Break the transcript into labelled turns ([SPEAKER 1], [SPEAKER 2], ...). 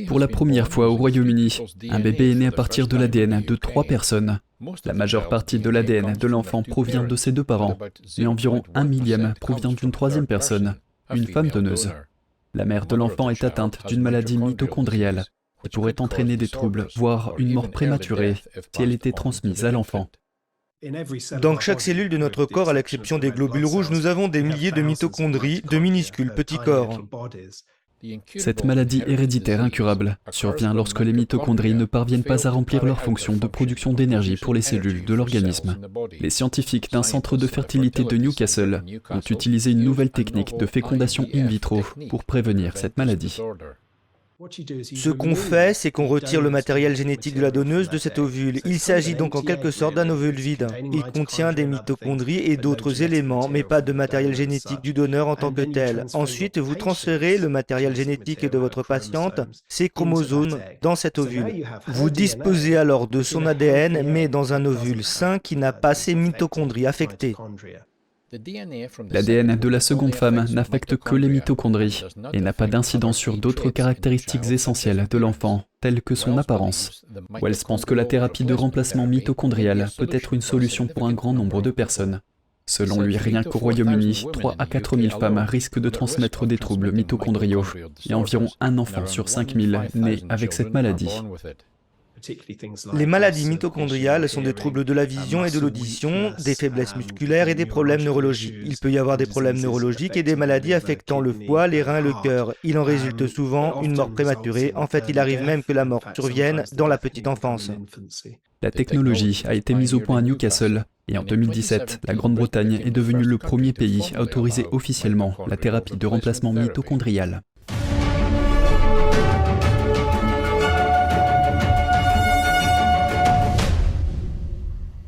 [SPEAKER 1] Pour la première fois au Royaume-Uni, un bébé est né à partir de l'ADN de 3 personnes. La majeure partie de l'ADN de l'enfant provient de ses 2 parents, mais environ 1 millième provient d'une 3e personne, une femme donneuse. La mère de l'enfant est atteinte d'une maladie mitochondriale qui pourrait entraîner des troubles, voire une mort prématurée, si elle était transmise à l'enfant.
[SPEAKER 2] Dans chaque cellule de notre corps, à l'exception des globules rouges, nous avons des milliers de mitochondries, de minuscules petits corps.
[SPEAKER 1] Cette maladie héréditaire incurable survient lorsque les mitochondries ne parviennent pas à remplir leur fonction de production d'énergie pour les cellules de l'organisme. Les scientifiques d'un centre de fertilité de Newcastle ont utilisé une nouvelle technique de fécondation in vitro pour prévenir cette maladie.
[SPEAKER 2] Ce qu'on fait, c'est qu'on retire le matériel génétique de la donneuse de cet ovule. Il s'agit donc en quelque sorte d'un ovule vide. Il contient des mitochondries et d'autres éléments, mais pas de matériel génétique du donneur en tant que tel. Ensuite, vous transférez le matériel génétique de votre patiente, ses chromosomes, dans cet ovule. Vous disposez alors de son ADN, mais dans un ovule sain qui n'a pas ses mitochondries affectées.
[SPEAKER 1] L'ADN de la seconde femme n'affecte que les mitochondries et n'a pas d'incidence sur d'autres caractéristiques essentielles de l'enfant, telles que son apparence. Wells pense que la thérapie de remplacement mitochondrial peut être une solution pour un grand nombre de personnes. Selon lui, rien qu'au Royaume-Uni, 3 à 4 000 femmes risquent de transmettre des troubles mitochondriaux et environ un enfant sur 5 000 naît avec cette maladie.
[SPEAKER 2] Les maladies mitochondriales sont des troubles de la vision et de l'audition, des faiblesses musculaires et des problèmes neurologiques. Il peut y avoir des problèmes neurologiques et des maladies affectant le foie, les reins et le cœur. Il en résulte souvent une mort prématurée. En fait, il arrive même que la mort survienne dans la petite enfance.
[SPEAKER 1] La technologie a été mise au point à Newcastle et en 2017, la Grande-Bretagne est devenue le premier pays à autoriser officiellement la thérapie de remplacement mitochondrial.